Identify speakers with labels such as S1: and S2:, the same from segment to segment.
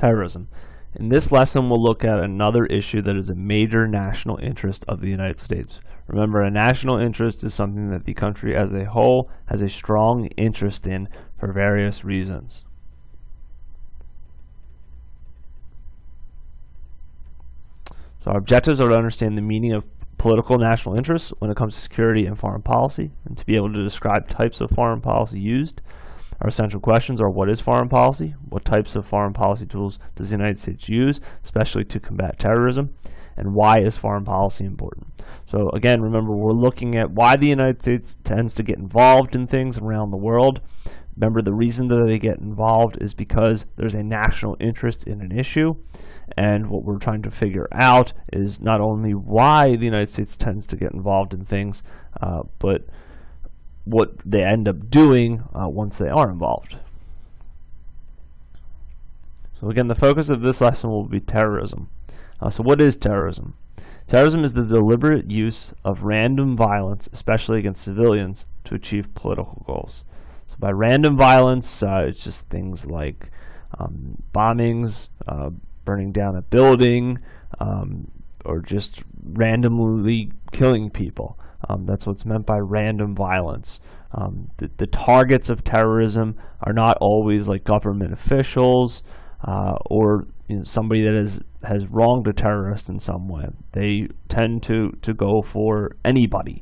S1: Terrorism. In this lesson, we'll look at another issue that is a major national interest of the United States. Remember, a national interest is something that the country as a whole has a strong interest in for various reasons. So our objectives are to understand the meaning of political national interests when it comes to security and foreign policy, and to be able to describe types of foreign policy used. Our essential questions are: what is foreign policy? What types of foreign policy tools does the United States use, especially to combat terrorism? And why is foreign policy important? So again, remember, we're looking at why the United States tends to get involved in things around the world. Remember, the reason that they get involved is because there's a national interest in an issue. And what we're trying to figure out is not only why the United States tends to get involved in things, but what they end up doing once they are involved. So again, the focus of this lesson will be terrorism. So what is terrorism? Terrorism is the deliberate use of random violence, especially against civilians, to achieve political goals. So by random violence, it's just things like bombings, burning down a building, or just randomly killing people. That's what's meant by random violence. The targets of terrorism are not always like government officials or somebody that has wronged a terrorist in some way. They tend to go for anybody.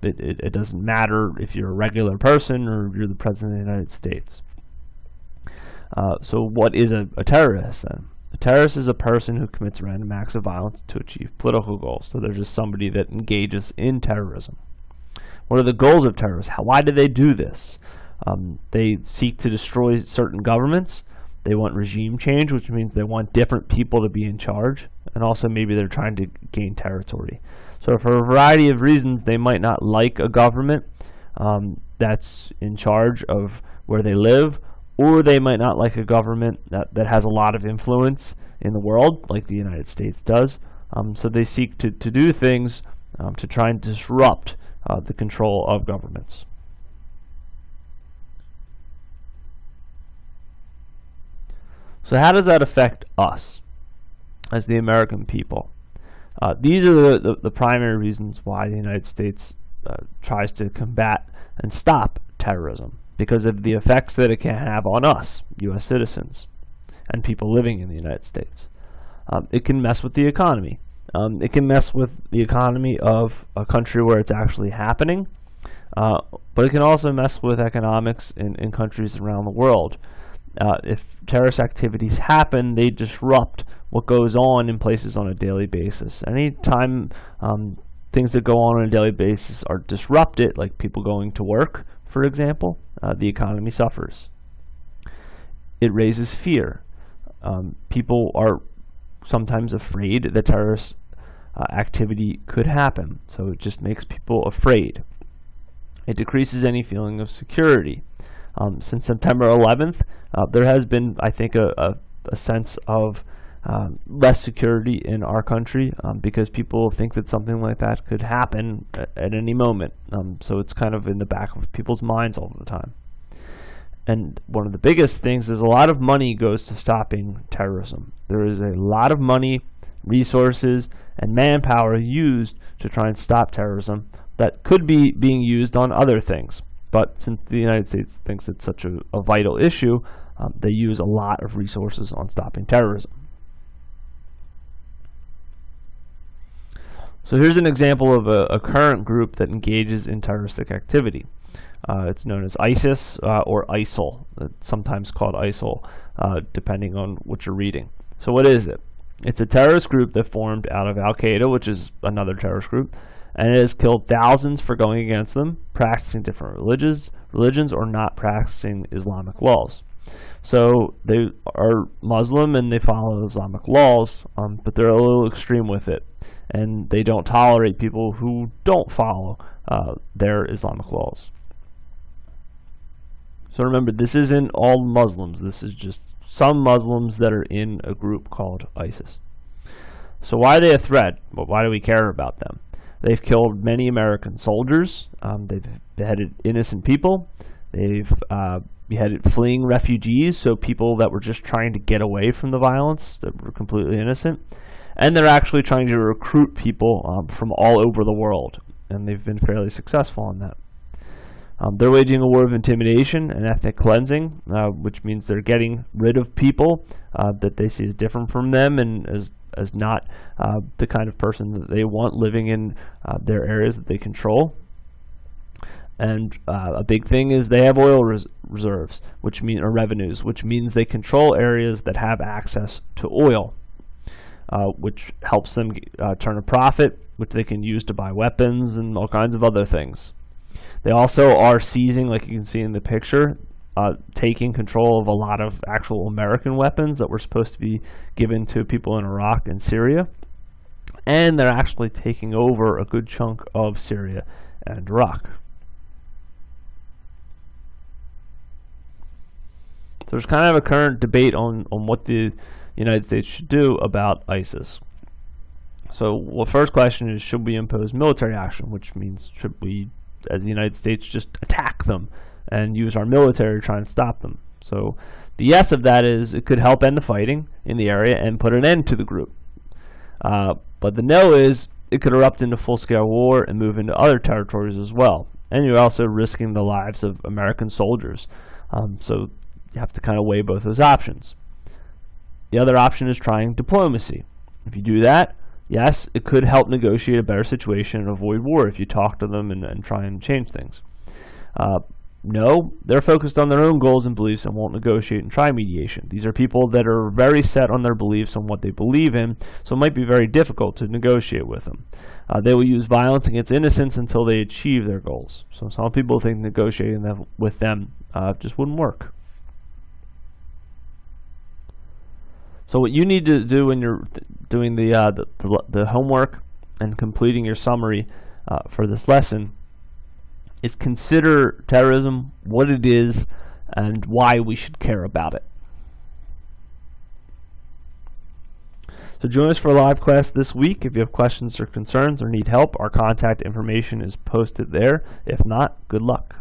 S1: It doesn't matter if you're a regular person or if you're the President of the United States. So what is a terrorist then? A terrorist is a person who commits random acts of violence to achieve political goals. So they're just somebody that engages in terrorism. What are the goals of terrorists? Why do they do this? They seek to destroy certain governments. They want regime change, which means they want different people to be in charge. And also maybe they're trying to gain territory. So for a variety of reasons, they might not like a government that's in charge of where they live, or they might not like a government that has a lot of influence in the world, like the United States does. So they seek to do things to try and disrupt the control of governments. So how does that affect us as the American people? These are the primary reasons why the United States tries to combat and stop terrorism, because of the effects that it can have on us, U.S. citizens, and people living in the United States. It can mess with the economy. It can mess with the economy of a country where it's actually happening, but it can also mess with economics in countries around the world. If terrorist activities happen, they disrupt what goes on in places on a daily basis. Anytime things that go on a daily basis are disrupted, like people going to work, for example, the economy suffers. It raises fear. People are sometimes afraid that terrorist activity could happen, so it just makes people afraid. It decreases any feeling of security. Since September 11th, there has been, I think, a sense of less security in our country because people think that something like that could happen at any moment. So it's kind of in the back of people's minds all the time. And one of the biggest things is a lot of money goes to stopping terrorism. There is a lot of money, resources, and manpower used to try and stop terrorism that could be being used on other things. But since the United States thinks it's such a vital issue, they use a lot of resources on stopping terrorism. So here's an example of a current group that engages in terroristic activity. It's known as ISIS or ISIL. It's sometimes called ISIL, depending on what you're reading. So what is it? It's a terrorist group that formed out of Al-Qaeda, which is another terrorist group, and it has killed thousands for going against them, practicing different religions, or not practicing Islamic laws. So they are Muslim and they follow Islamic laws, but they're a little extreme with it, and they don't tolerate people who don't follow their Islamic laws. So remember, this isn't all Muslims. This is just some Muslims that are in a group called ISIS. So why are they a threat? Well, why do we care about them? They've killed many American soldiers. They've beheaded innocent people. They've beheaded fleeing refugees, so people that were just trying to get away from the violence, that were completely innocent. And they're actually trying to recruit people from all over the world, and they've been fairly successful in that. They're waging a war of intimidation and ethnic cleansing, which means they're getting rid of people that they see as different from them and as not the kind of person that they want living in their areas that they control. And a big thing is they have oil reserves, or revenues, which means they control areas that have access to oil, which helps them turn a profit, which they can use to buy weapons and all kinds of other things. They also are seizing, like you can see in the picture, taking control of a lot of actual American weapons that were supposed to be given to people in Iraq and Syria. And they're actually taking over a good chunk of Syria and Iraq. So there's kind of a current debate on what the United States should do about ISIS. So the first question is, should we impose military action, which means should we, as the United States, just attack them and use our military to try and stop them? So the yes of that is it could help end the fighting in the area and put an end to the group. But the no is it could erupt into full-scale war and move into other territories as well. And you're also risking the lives of American soldiers. So you have to kind of weigh both those options. The other option is trying diplomacy. If you do that, yes, it could help negotiate a better situation and avoid war if you talk to them and try and change things. No, they're focused on their own goals and beliefs and won't negotiate and try mediation. These are people that are very set on their beliefs and what they believe in, so it might be very difficult to negotiate with them. They will use violence against innocents until they achieve their goals. So some people think negotiating with them just wouldn't work. So what you need to do when you're doing the homework and completing your summary for this lesson is consider terrorism, what it is, and why we should care about it. So join us for a live class this week. If you have questions or concerns or need help, our contact information is posted there. If not, good luck.